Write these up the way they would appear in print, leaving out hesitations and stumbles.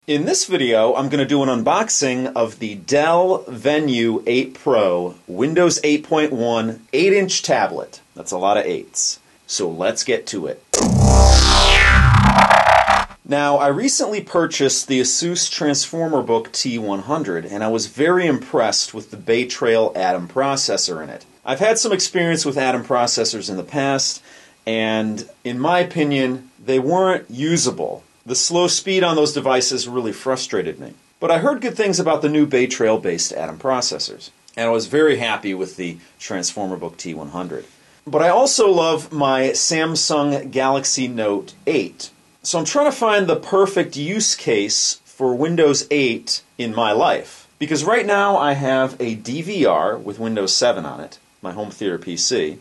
In this video, I'm going to do an unboxing of the Dell Venue 8 Pro Windows 8.1 8-inch tablet. That's a lot of 8s. So let's get to it. Now, I recently purchased the Asus Transformer Book T100, and I was very impressed with the Bay Trail Atom processor in it. I've had some experience with Atom processors in the past, and in my opinion, they weren't usable. The slow speed on those devices really frustrated me. But I heard good things about the new Bay Trail-based Atom processors, and I was very happy with the Transformer Book T100. But I also love my Samsung Galaxy Note 8. So I'm trying to find the perfect use case for Windows 8 in my life. Because right now I have a DVR with Windows 7 on it, my home theater PC.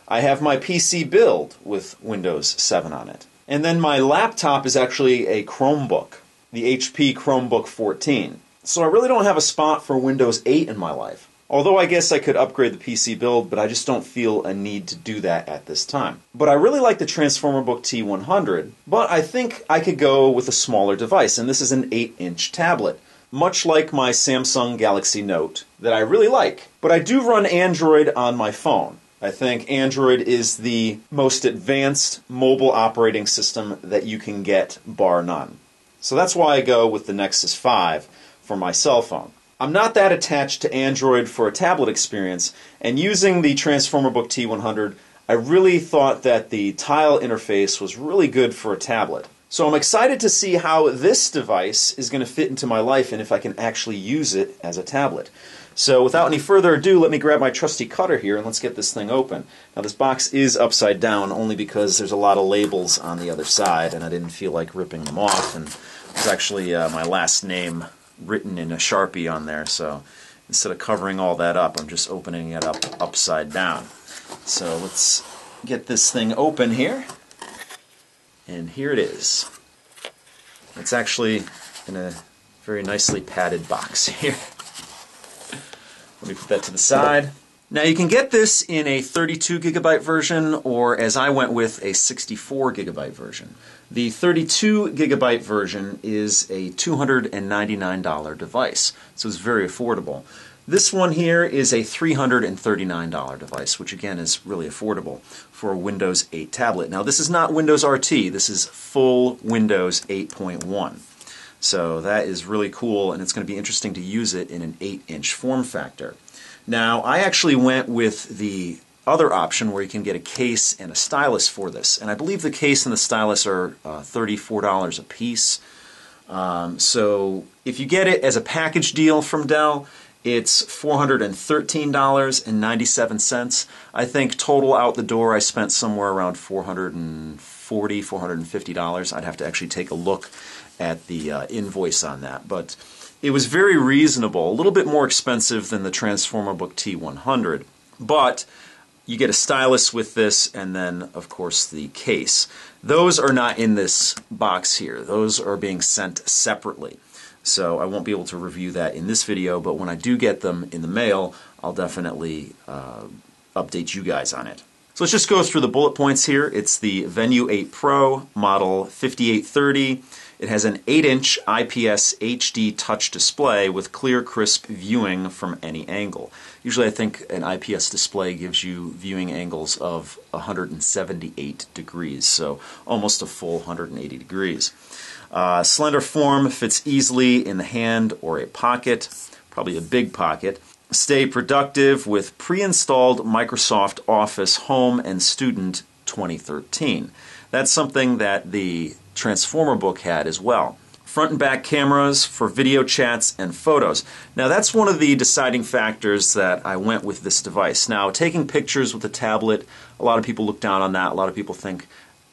I have my PC build with Windows 7 on it. And then my laptop is actually a Chromebook, the HP Chromebook 14. So I really don't have a spot for Windows 8 in my life. Although I guess I could upgrade the PC build, but I just don't feel a need to do that at this time. But I really like the Transformer Book T100, but I think I could go with a smaller device, and this is an 8-inch tablet, much like my Samsung Galaxy Note, that I really like. But I do run Android on my phone. I think Android is the most advanced mobile operating system that you can get, bar none. So that's why I go with the Nexus 5 for my cell phone. I'm not that attached to Android for a tablet experience, and using the Transformer Book T100, I really thought that the tile interface was really good for a tablet. So I'm excited to see how this device is going to fit into my life and if I can actually use it as a tablet. So without any further ado, let me grab my trusty cutter here and let's get this thing open. Now this box is upside down only because there's a lot of labels on the other side and I didn't feel like ripping them off, and there's actually my last name written in a Sharpie on there, so instead of covering all that up, I'm just opening it up upside down. So let's get this thing open here, and here it is. It's actually in a very nicely padded box here. Let me put that to the side. Now you can get this in a 32 gigabyte version, or as I went with, a 64 gigabyte version. The 32 gigabyte version is a $299 device, so it's very affordable. This one here is a $339 device, which again is really affordable for a Windows 8 tablet. Now this is not Windows RT, this is full Windows 8.1. So that is really cool, and it's going to be interesting to use it in an 8-inch form factor. Now, I actually went with the other option where you can get a case and a stylus for this, and I believe the case and the stylus are $34 a piece. So if you get it as a package deal from Dell, it's $413.97. I think total out the door I spent somewhere around $440, $450. I'd have to actually take a look at the invoice on that, but it was very reasonable, a little bit more expensive than the Transformer Book T100, but you get a stylus with this and then of course the case. Those are not in this box here, those are being sent separately, so I won't be able to review that in this video, but when I do get them in the mail I'll definitely update you guys on it. So let's just go through the bullet points here. It's the Venue 8 Pro model 5830. It has an 8-inch IPS HD touch display with clear, crisp viewing from any angle. Usually I think an IPS display gives you viewing angles of 178 degrees, so almost a full 180 degrees. Slender form, fits easily in the hand or a pocket, probably a big pocket. Stay productive with pre-installed Microsoft Office Home and Student 2013. That's something that the Transformer Book had as well. Front and back cameras for video chats and photos. Now that's one of the deciding factors that I went with this device. Now taking pictures with a tablet, a lot of people look down on that. A lot of people think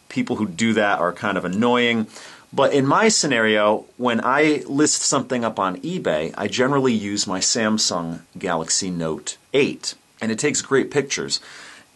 people who do that are kind of annoying. But in my scenario, when I list something up on eBay, I generally use my Samsung Galaxy Note 8. And it takes great pictures.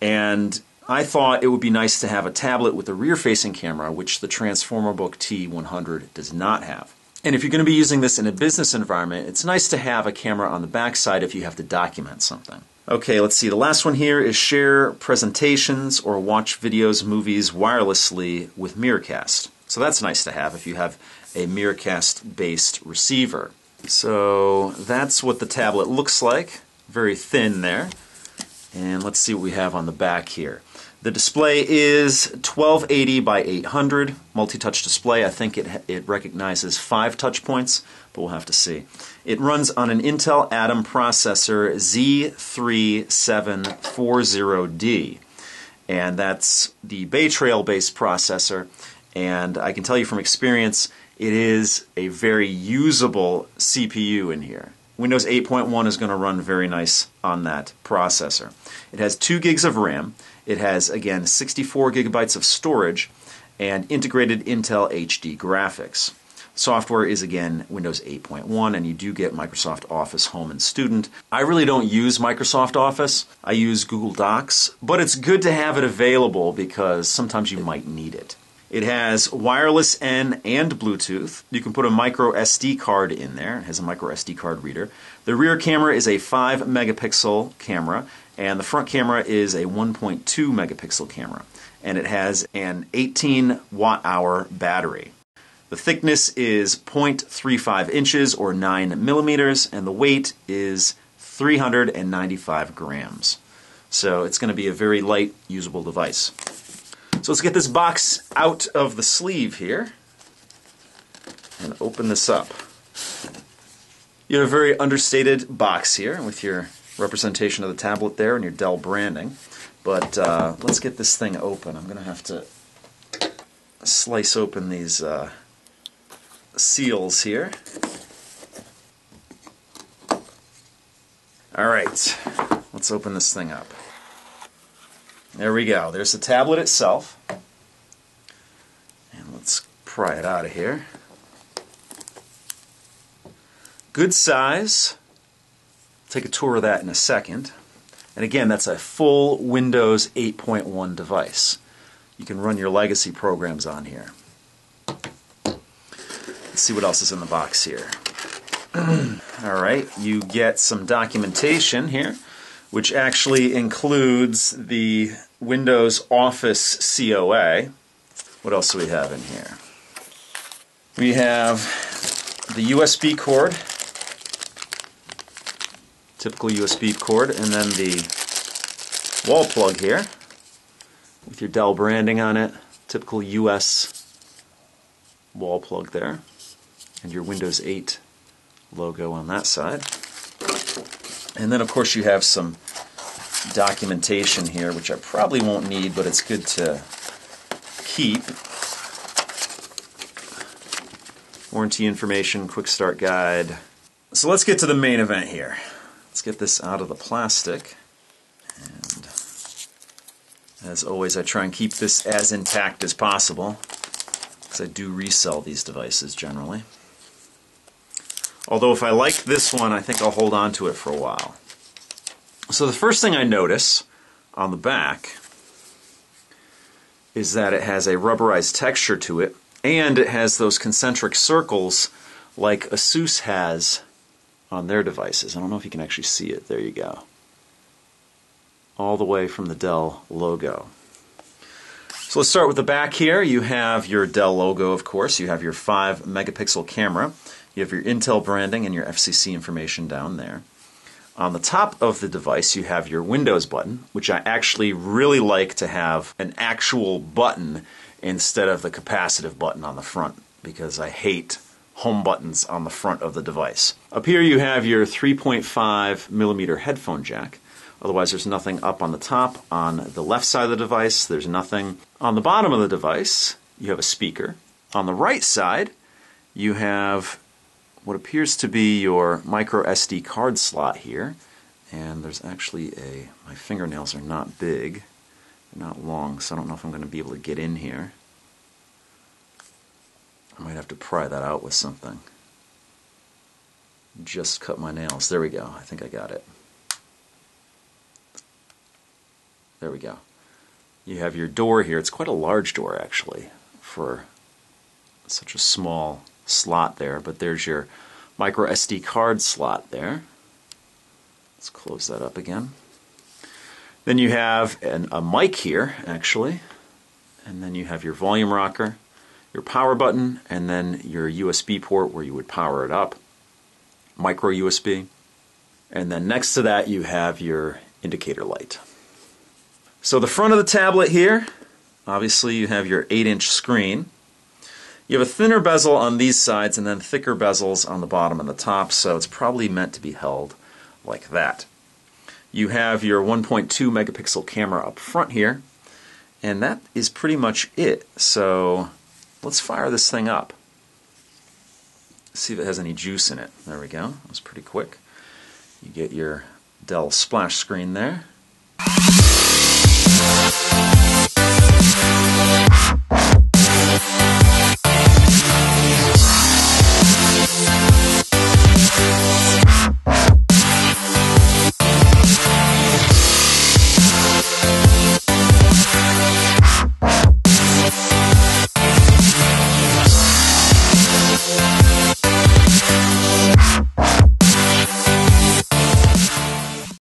And I thought it would be nice to have a tablet with a rear-facing camera, which the Transformer Book T100 does not have. And if you're going to be using this in a business environment, it's nice to have a camera on the back side if you have to document something. Okay, let's see. The last one here is share presentations or watch videos, movies wirelessly with Miracast. So that's nice to have if you have a Miracast-based receiver. So that's what the tablet looks like. Very thin there. And let's see what we have on the back here. The display is 1280 by 800 multi-touch display. I think it recognizes 5 touch points, but we'll have to see. It runs on an Intel Atom processor Z3740D, and that's the Bay Trail-based processor. And I can tell you from experience, it is a very usable CPU in here. Windows 8.1 is going to run very nice on that processor. It has 2 gigs of RAM. It has, again, 64 gigabytes of storage and integrated Intel HD graphics. Software is, again, Windows 8.1, and you do get Microsoft Office Home and Student. I really don't use Microsoft Office. I use Google Docs, but it's good to have it available because sometimes you might need it. It has wireless N and Bluetooth. You can put a micro SD card in there. It has a micro SD card reader. The rear camera is a 5 megapixel camera, and the front camera is a 1.2 megapixel camera. And it has an 18 watt-hour battery. The thickness is 0.35 inches or 9 millimeters, and the weight is 395 grams. So it's going to be a very light, usable device. So let's get this box out of the sleeve here and open this up. You have a very understated box here with your representation of the tablet there and your Dell branding. But let's get this thing open. I'm going to have to slice open these seals here. Alright, let's open this thing up. There we go. There's the tablet itself. And let's pry it out of here. Good size. Take a tour of that in a second. And again, that's a full Windows 8.1 device. You can run your legacy programs on here. Let's see what else is in the box here. Alright, you get some documentation here, which actually includes the Windows Office COA. What else do we have in here? We have the USB cord, typical USB cord, and then the wall plug here with your Dell branding on it, typical US wall plug there, and your Windows 8 logo on that side. And then of course you have some documentation here, which I probably won't need, but it's good to keep. Warranty information, quick start guide. So let's get to the main event here. Let's get this out of the plastic. And as always, I try and keep this as intact as possible, because I do resell these devices generally. Although if I like this one, I think I'll hold on to it for a while. So the first thing I notice on the back is that it has a rubberized texture to it, and it has those concentric circles like ASUS has on their devices. I don't know if you can actually see it. There you go. All the way from the Dell logo. So let's start with the back here. You have your Dell logo, of course. You have your 5 megapixel camera. You have your Intel branding and your FCC information down there. On the top of the device, you have your Windows button, which I actually really like to have an actual button instead of the capacitive button on the front, because I hate home buttons on the front of the device. Up here you have your 3.5 millimeter headphone jack. Otherwise there's nothing up on the top. On the left side of the device, there's nothing. On the bottom of the device, you have a speaker. On the right side, you have what appears to be your micro SD card slot here, and there's actually my fingernails are not big, they're not long, so I don't know if I'm going to be able to get in here. I might have to pry that out with something. Just cut my nails. There we go. I think I got it. There we go. You have your door here. It's quite a large door actually for such a small slot there, but there's your micro SD card slot there. Let's close that up again. Then you have a mic here actually, and then you have your volume rocker, your power button, and then your USB port where you would power it up, micro USB, and then next to that you have your indicator light. So the front of the tablet here, obviously you have your 8-inch screen. You have a thinner bezel on these sides and then thicker bezels on the bottom and the top, so it's probably meant to be held like that. You have your 1.2 megapixel camera up front here, and that is pretty much it. So let's fire this thing up. See if it has any juice in it. There we go. That was pretty quick. You get your Dell splash screen there.